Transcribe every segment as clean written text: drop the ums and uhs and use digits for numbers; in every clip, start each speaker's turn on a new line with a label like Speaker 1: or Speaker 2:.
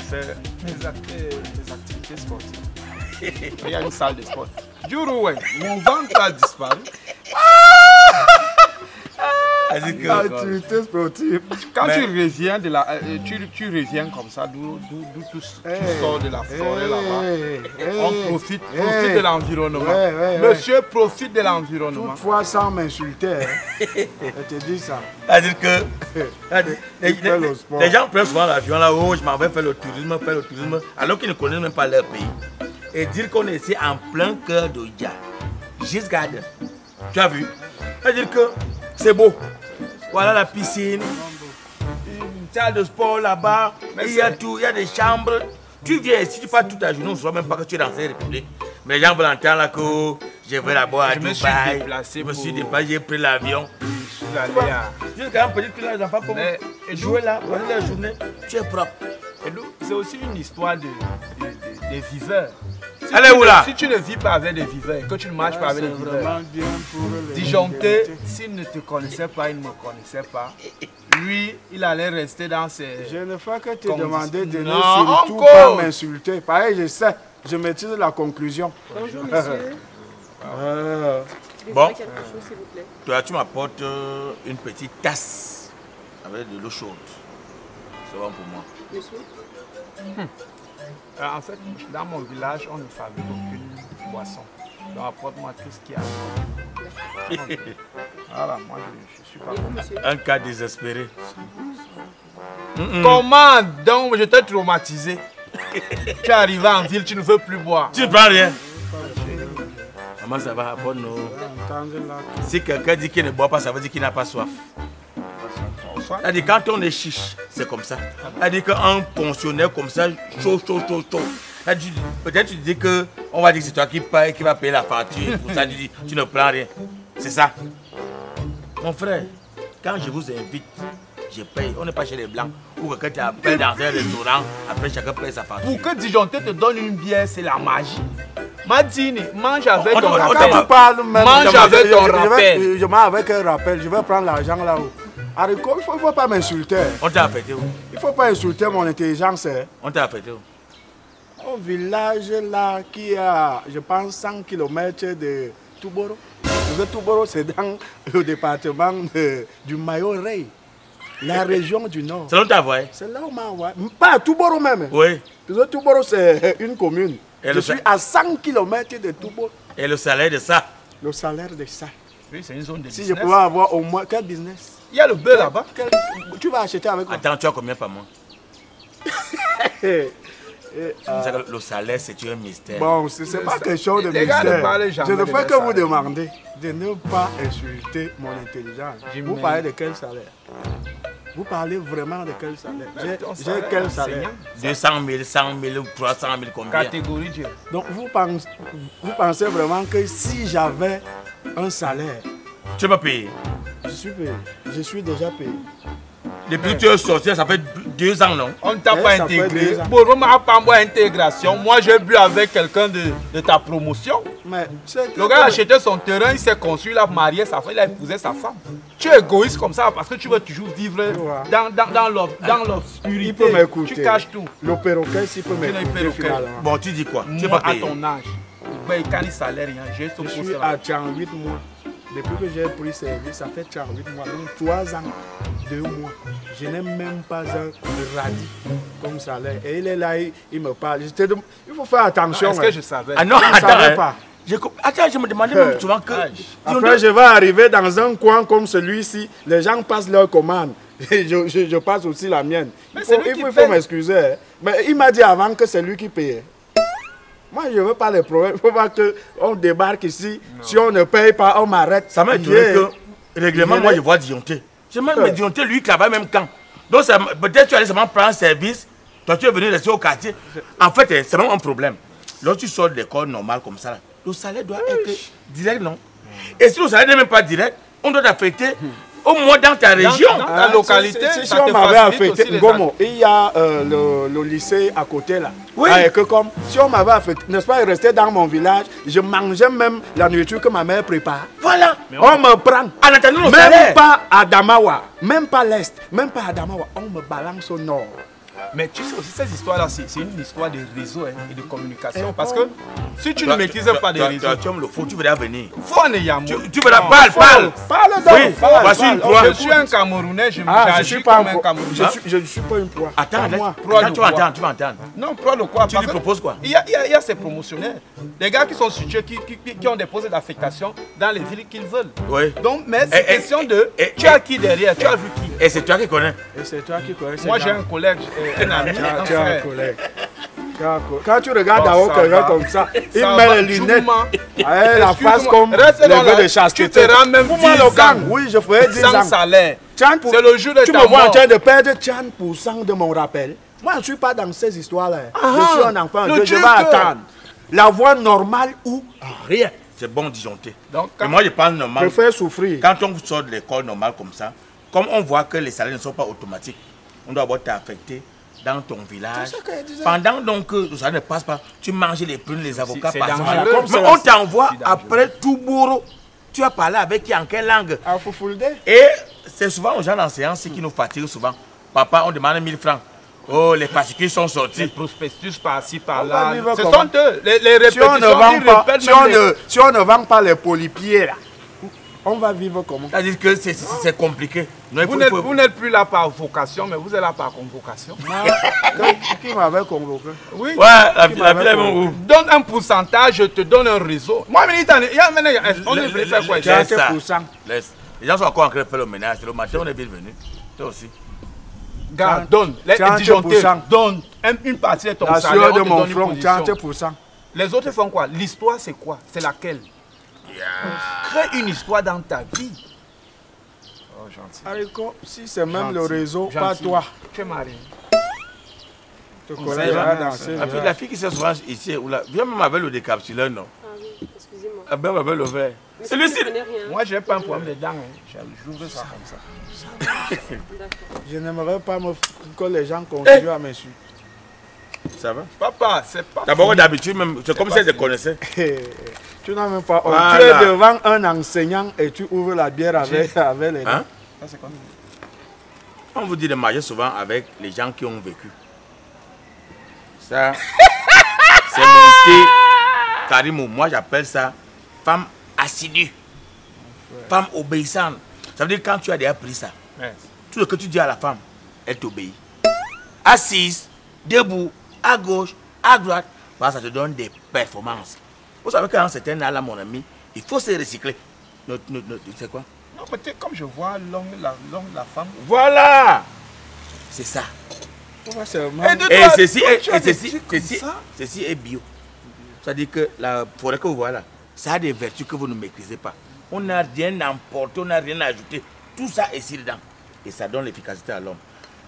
Speaker 1: faire mes activités sportives. Il y a une salle de sport. Du coup, ouais, mon ventre a disparu.
Speaker 2: Activité sportive.
Speaker 1: Quand tu reviens de la, tu reviens comme ça, d'où tu sors de la forêt là-bas. On profite de l'environnement. Monsieur profite de l'environnement.
Speaker 2: Toutefois sans m'insulter. Je te dis ça.
Speaker 3: C'est-à-dire que les gens prennent souvent l'avion là-haut, je m'en vais faire le tourisme, alors qu'ils ne connaissent même pas leur pays. Et dire qu'on est ici en plein cœur de Dja, Gis Garden. Tu as vu? C'est-à-dire que c'est beau. Voilà la piscine, une salle de sport là-bas, il y a tout, il y a des chambres. Tu viens ici, tu passes toute la journée, on ne voit même pas que tu es dans cette république. Mais les gens veulent entendre là que je vais là-bas à Dubaï. Je me suis déplacé, j'ai pris l'avion. Je suis quand même petit que les enfants pour jouer là, pendant la journée, tu es propre.
Speaker 1: C'est aussi une histoire de viveurs.
Speaker 3: Allez où là?
Speaker 1: Si tu ne vis pas avec des viveurs, que tu ne marches pas avec des viveurs, disjoncté, s'il ne te connaissait pas, il ne me connaissait pas, lui, il allait rester dans ses...
Speaker 2: Je ne fais que te demander de ne
Speaker 1: surtout
Speaker 2: surtout pas m'insulter. Pareil, je sais, je maîtrise la conclusion.
Speaker 4: Bonjour monsieur.
Speaker 3: Bon,
Speaker 4: quelque chose, s'il vous plaît.
Speaker 3: toi tu m'apportes une petite tasse avec de l'eau chaude. C'est bon pour moi.
Speaker 4: Monsieur?
Speaker 1: En fait, dans mon village, on ne fabrique aucune boisson. Donc apporte-moi tout ce qu'il y a. Voilà, moi je suis pas bon.
Speaker 3: Un cas désespéré.
Speaker 1: Comment donc je t'ai traumatisé? Tu es arrivé en ville, tu ne veux plus boire.
Speaker 3: Tu ne prends rien. Comment ça va? Bon, non. Si quelqu'un dit qu'il ne boit pas, ça veut dire qu'il n'a pas soif. C'est-à-dire quand on est chiche, c'est comme ça. C'est-à-dire qu'un pensionnaire comme ça, chaud. Peut-être tu dis que on va dire que c'est toi qui va payer la facture. Pour ça, tu dis tu ne prends rien. C'est ça. Mon frère, quand je vous invite, je paye. On n'est pas chez les blancs. Ou quelqu'un t'appelle dans un restaurant, après chacun paye sa facture.
Speaker 1: Pour que disjoncté te donne une bière, c'est la magie. Madine, mange avec ton
Speaker 2: Quand
Speaker 1: rappel.
Speaker 2: tu parles même,
Speaker 1: Mange avec ton rappel.
Speaker 2: Je mange avec un rappel, je vais prendre l'argent là-haut. Haricot, il ne faut pas m'insulter.
Speaker 3: On t'a affecté où?
Speaker 2: Il ne faut pas insulter mon intelligence.
Speaker 3: On t'a affecté où?
Speaker 2: Au village là qui a, je pense, 100 km de Touboro. Le Touboro, c'est dans le département du Mayo-Rey, la région du Nord.
Speaker 3: C'est là où t'as envoyé?
Speaker 2: C'est là où on m'a envoyé. Pas à Touboro même.
Speaker 3: Oui.
Speaker 2: Le Touboro, c'est une commune.
Speaker 3: Et
Speaker 2: je suis à 100 km de Touboro.
Speaker 3: Et le salaire de ça?
Speaker 2: Le salaire de ça.
Speaker 1: Oui, c'est une zone de
Speaker 2: Si
Speaker 1: business.
Speaker 2: je pouvais avoir au moins quel business?
Speaker 1: Il y a le beurre là-bas.
Speaker 2: Tu vas acheter avec moi.
Speaker 3: Attends, tu as combien par mois? Le salaire, c'est un mystère.
Speaker 2: Bon, ce n'est pas quelque chose de
Speaker 1: les gars ne
Speaker 2: mystère.
Speaker 1: parlent jamais
Speaker 2: Je ne
Speaker 1: de
Speaker 2: fais que
Speaker 1: leur
Speaker 2: vous
Speaker 1: salaire.
Speaker 2: demander de ne pas insulter mon intelligence. Vous parlez de quel salaire? Vous parlez vraiment de quel salaire? J'ai quel salaire?
Speaker 3: 200 000, 100 000, 300 000, combien?
Speaker 1: Catégorie Dieu.
Speaker 2: Donc vous pensez vraiment que si j'avais un salaire,
Speaker 3: Tu vas payer.
Speaker 2: je suis payé. Je suis déjà payé.
Speaker 3: Depuis que tu es sorti, ça fait 2 ans, non?
Speaker 1: On ne t'a
Speaker 2: Eh,
Speaker 1: pas
Speaker 2: ça fait
Speaker 1: intégré.
Speaker 2: 2 ans.
Speaker 1: Bon, on m'a pas moi intégration. Moi, j'ai bu avec quelqu'un de ta promotion.
Speaker 2: Mais c'est que-
Speaker 1: Le gars a acheté son terrain, il s'est construit, il a marié sa femme, il a épousé sa femme. Tu es égoïste comme ça parce que tu veux toujours vivre dans l'obscurité.
Speaker 2: Il peut m'écouter.
Speaker 1: Tu caches tout.
Speaker 2: Le perroquet, s'il peut
Speaker 1: Tu n'es
Speaker 2: m'écouter
Speaker 1: perroquet.
Speaker 2: finalement.
Speaker 3: Bon, tu dis quoi? Tu vas
Speaker 1: Moi, à
Speaker 3: payer.
Speaker 1: ton âge, ben, quand il salaire rien, j'ai ce
Speaker 2: Je suis
Speaker 1: poste
Speaker 2: à
Speaker 1: là.
Speaker 2: 38 mois. Depuis que j'ai pris service, ça fait 38 mois. Donc 3 ans, 2 mois. Je n'ai même pas un radis comme salaire. Et il est là, il me parle. Il faut faire attention.
Speaker 1: Est-ce que je savais?
Speaker 3: Ah non,
Speaker 2: Je ne
Speaker 3: attends.
Speaker 2: savais
Speaker 3: Hein.
Speaker 2: pas.
Speaker 3: Attends, je me demandais même souvent que...
Speaker 2: Après, je vais arriver dans un coin comme celui-ci. Les gens passent leur commande. Et je passe aussi la mienne.
Speaker 1: Mais
Speaker 2: Il
Speaker 1: c'est
Speaker 2: faut,
Speaker 1: lui qui
Speaker 2: il faut
Speaker 1: paye.
Speaker 2: m'excuser. Hein. Mais il m'a dit avant que c'est lui qui payait. Moi, je ne veux pas les problèmes. Il ne faut pas qu'on débarque ici. Non. Si on ne paye pas, on m'arrête.
Speaker 3: Ça m'a étonné que, règlement, moi, je vois Dionté. Je me dis, Dionté, lui, travaille même quand. Donc, peut-être tu allais seulement prendre service. Toi, tu es venu rester au quartier. En fait, c'est vraiment un problème. Lorsque tu sors de l'école normale comme ça, le salaire doit être direct, non? Et si le salaire n'est même pas direct, on doit t'affecter au moins dans ta région.
Speaker 1: Dans ta localité,
Speaker 2: si on m'avait affecté, Gomo, il y a le lycée à côté là.
Speaker 3: Oui.
Speaker 2: Que comme, si on m'avait affecté, n'est-ce pas, resté dans mon village, je mangeais même la nourriture que ma mère prépare.
Speaker 3: Voilà.
Speaker 2: On me prend.
Speaker 3: En attendant
Speaker 2: même pas à Damawa, même pas l'Est, même pas à Damawa, on me balance au nord.
Speaker 1: Mais tu sais aussi, ces histoires-là, c'est une histoire de réseau hein, et de communication. Parce que si tu ne maîtrises pas des réseaux...
Speaker 3: Tu aimes le faux, tu verras venir.
Speaker 1: Faut ne yamou.
Speaker 3: Tu verras, parle.
Speaker 2: Parle donc.
Speaker 3: Oui, voici une proie.
Speaker 1: Je suis un Camerounais, je
Speaker 2: Je suis pas
Speaker 1: comme un Camerounais.
Speaker 2: Je ne suis pas une proie.
Speaker 3: Attends,
Speaker 2: moi.
Speaker 3: tu vas entendre.
Speaker 1: Non, proie de quoi?
Speaker 3: Tu lui proposes quoi?
Speaker 1: Il y a ces promotionnaires. Des gars qui sont situés, qui ont des postes d'affectation dans les villes qu'ils veulent.
Speaker 3: Oui.
Speaker 1: Donc, mais c'est question de... Tu as qui derrière? Tu as vu qui?
Speaker 3: Et c'est toi qui connais.
Speaker 2: Et c'est toi qui connais.
Speaker 1: Moi, j'ai un collègue, un ami, un
Speaker 2: Tu as un
Speaker 1: frère.
Speaker 2: collègue. Quand tu regardes d'abord quelqu'un comme ça, il met les lunettes, la face comme les vœux de chasteté.
Speaker 1: Tu te rends même 10 ans.
Speaker 2: Oui, je ferai 10
Speaker 1: sans
Speaker 2: ans.
Speaker 1: salaire. C'est le jour de
Speaker 2: Tu
Speaker 1: ta
Speaker 2: me vois en
Speaker 1: mort.
Speaker 2: train de perdre 30% de mon rappel. Moi, je ne suis pas dans ces histoires-là. Je suis un enfant. Je vais attendre. La voie normale ou rien.
Speaker 3: C'est bon disjoncté.
Speaker 1: Donc,
Speaker 3: Et moi, je parle normal.
Speaker 2: Je préfère souffrir.
Speaker 3: Quand on sort de l'école normale comme ça, comme on voit que les salaires ne sont pas automatiques, on doit avoir t'affecter dans ton village. Pendant donc que le salaire ne passe pas, tu manges les prunes, les avocats
Speaker 1: c'est
Speaker 3: passent
Speaker 1: dangereux.
Speaker 3: mal. Mais on t'envoie après tout bourreau. Tu as parlé avec qui, en quelle langue?
Speaker 2: À Foufoulde.
Speaker 3: Et c'est souvent aux gens en séance qui nous fatiguent souvent. Papa, on demande 1000 francs. Oh, les fascicules sont sortis.
Speaker 1: les prospectus par-ci, par
Speaker 2: On va
Speaker 1: là.
Speaker 2: vivre
Speaker 1: Ce
Speaker 2: comment?
Speaker 1: sont eux, les
Speaker 2: Si on
Speaker 1: répétitions.
Speaker 2: ne vend
Speaker 1: ils
Speaker 2: pas,
Speaker 1: répètent
Speaker 2: si
Speaker 1: même
Speaker 2: on
Speaker 1: les-
Speaker 2: ne, si on ne vend pas les polypiers là, on va vivre comment?
Speaker 3: C'est-à-dire que c'est compliqué. Non, il faut-
Speaker 1: Vous n'êtes plus là par vocation, mais vous êtes là par convocation.
Speaker 2: Qui m'avait convoqué?
Speaker 1: Oui.
Speaker 3: Ouais, la vie est bon.
Speaker 1: Donne un pourcentage, je te donne un réseau. Moi, on est venu faire quoi ici?
Speaker 3: Laisse ça.
Speaker 2: 30%.
Speaker 3: Laisse. Les gens sont encore en train de faire le ménage. Le matin, on est bien venu. Toi aussi.
Speaker 1: Gars, donne. Les
Speaker 2: 30%.
Speaker 1: disjonctés, donne une partie de ton
Speaker 2: La
Speaker 1: salaire.
Speaker 2: sueur de
Speaker 1: on te
Speaker 2: mon
Speaker 1: donne une
Speaker 2: front,
Speaker 1: position.
Speaker 2: 30%.
Speaker 1: Les autres font quoi? L'histoire, c'est quoi? C'est laquelle? Crée une histoire dans ta vie. Oh, gentil.
Speaker 2: Haricot, si c'est même le
Speaker 1: Gentil.
Speaker 2: réseau,
Speaker 1: Gentil.
Speaker 2: pas toi.
Speaker 1: Tu es marié.
Speaker 2: Te
Speaker 1: sait
Speaker 2: connais
Speaker 1: jamais,
Speaker 2: à danser.
Speaker 3: La fille qui s'est souvent ici, ou là, viens même avec le décapsuleur, non?
Speaker 4: Ah oui, excusez-moi.
Speaker 3: Ah ben, avec le verre.
Speaker 4: Mais
Speaker 3: Celui-ci.
Speaker 4: je ne connais rien.
Speaker 1: Moi, j'ai pas un problème de dents. Hein. J'ouvre ça comme ça.
Speaker 4: D'accord.
Speaker 2: Je n'aimerais pas que les gens continuent à m'insulter.
Speaker 3: Ça va?
Speaker 1: Papa, c'est pas.
Speaker 3: D'abord,
Speaker 1: fini.
Speaker 3: d'habitude, même, c'est comme si elle te connaissait.
Speaker 2: Tu n'as même pas.
Speaker 3: Voilà.
Speaker 2: Tu es devant un enseignant et tu ouvres la bière avec les dents.
Speaker 3: Hein?
Speaker 1: Ça, c'est comme-
Speaker 3: On vous dit de marier souvent avec les gens qui ont vécu. Ça, c'est monté. Karimou, moi j'appelle ça femme assidue. Femme obéissante. Ça veut dire quand tu as déjà pris ça,
Speaker 1: Ouais.
Speaker 3: tout ce que tu dis à la femme, elle t'obéit. Assise, debout, à gauche, à droite, bah, ça te donne des performances. Vous savez qu'à un certain âge, là, mon ami, il faut se recycler. C'est quoi?
Speaker 1: Non, mais tu sais, comme je vois l'homme, la femme.
Speaker 3: Voilà! C'est ça. Et ceci est bio. C'est-à-dire que la forêt que vous voyez là, ça a des vertus que vous ne maîtrisez pas. On n'a rien emporté, on n'a rien ajouté. Tout ça est ici dedans. Et ça donne l'efficacité à l'homme.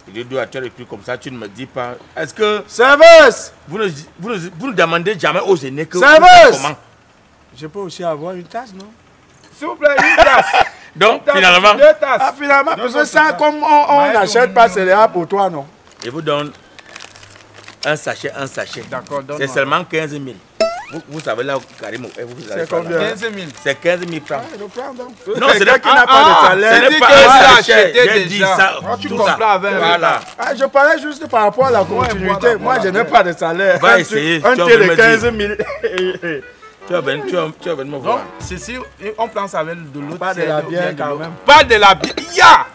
Speaker 3: Et je dois faire des trucs comme ça, tu ne me dis pas. Est-ce que
Speaker 2: Service!
Speaker 3: vous ne demandez jamais aux aînés que
Speaker 2: Service!
Speaker 3: comment?
Speaker 2: Je peux aussi avoir une tasse, non?
Speaker 1: S'il vous plaît, une tasse.
Speaker 3: Donc,
Speaker 1: Une tasse,
Speaker 3: finalement,
Speaker 1: 2 tasses.
Speaker 2: Ah, finalement,
Speaker 1: Non,
Speaker 2: parce
Speaker 1: non,
Speaker 2: que ça,
Speaker 1: c'est
Speaker 2: comme on n'achète pas céréales pour toi, non?
Speaker 3: je vous donne un sachet.
Speaker 1: D'accord, donne-moi.
Speaker 3: C'est seulement 15 000. Vous savez là, Karim, vous avez
Speaker 2: C'est
Speaker 3: pas là.
Speaker 2: combien?
Speaker 1: 15 000.
Speaker 3: C'est 15 000 francs.
Speaker 2: Je le prends donc.
Speaker 3: Non, c'est
Speaker 2: Quelqu'un qui
Speaker 3: pas-
Speaker 2: n'a pas de
Speaker 3: Ce
Speaker 2: salaire.
Speaker 3: n'est
Speaker 1: dit
Speaker 3: pas
Speaker 1: que
Speaker 3: un
Speaker 1: ça a
Speaker 3: sachet.
Speaker 1: acheté
Speaker 3: J'ai dit
Speaker 1: déjà.
Speaker 3: ça.
Speaker 1: Quand tu
Speaker 3: tout
Speaker 1: comprends
Speaker 3: ça.
Speaker 1: avec un
Speaker 3: Voilà.
Speaker 2: Ah, je parlais juste par rapport à la continuité.
Speaker 1: bon,
Speaker 2: Moi, je n'ai
Speaker 1: d'accord.
Speaker 2: pas de salaire.
Speaker 3: Va essayer.
Speaker 2: Un
Speaker 3: Tu vas
Speaker 2: thé de
Speaker 3: me
Speaker 2: 15
Speaker 3: dire.
Speaker 2: 000.
Speaker 3: Tu vas venir me
Speaker 1: Donc,
Speaker 3: voir.
Speaker 1: ceci, on prend ça avec de l'autre.
Speaker 2: Pas de la bière quand même.
Speaker 1: Pas de la bière. Ya!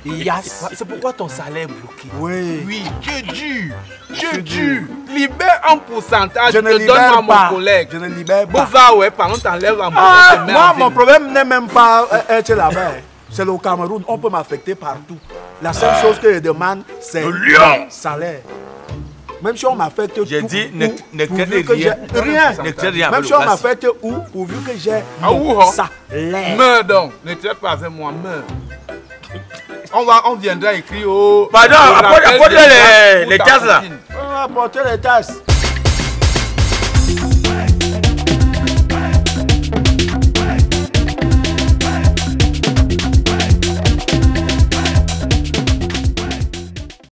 Speaker 2: Yas.
Speaker 1: C'est pourquoi ton salaire est bloqué.
Speaker 2: Oui.
Speaker 1: Oui, Dieu dur. Dieu dur. Libère un pourcentage.
Speaker 2: Je ne
Speaker 1: te donne
Speaker 2: libère
Speaker 1: à mon
Speaker 2: pas.
Speaker 1: collègue.
Speaker 2: Je ne libère
Speaker 1: Bon,
Speaker 2: pas.
Speaker 1: va, ouais, par contre, t'enlèves un
Speaker 2: Ah,
Speaker 1: peu.
Speaker 2: moi, mon problème n'est même pas être là-bas. C'est le Cameroun. On peut m'affecter partout. La seule chose que je demande, c'est
Speaker 3: Le lion.
Speaker 2: salaire. Même si on m'affecte
Speaker 3: J'ai
Speaker 2: tout,
Speaker 3: dit,
Speaker 2: où,
Speaker 3: ne
Speaker 2: pourvu
Speaker 3: crée
Speaker 2: que j'ai
Speaker 3: rien.
Speaker 2: rien.
Speaker 3: Ne crée rien
Speaker 2: Même
Speaker 3: avec
Speaker 2: si
Speaker 3: le
Speaker 2: on
Speaker 3: reste.
Speaker 2: m'affecte où, pourvu que j'ai
Speaker 1: Ah, où,
Speaker 2: mon
Speaker 1: hein?
Speaker 2: salaire.
Speaker 1: Meurs donc. Ne traite pas avec moi, meurs. On viendra écrire au.
Speaker 3: Pardon,
Speaker 1: au rappel
Speaker 3: apporte
Speaker 1: des gens
Speaker 3: les
Speaker 1: pour ta
Speaker 3: tasses là.
Speaker 1: copine.
Speaker 2: On va apporter les tasses.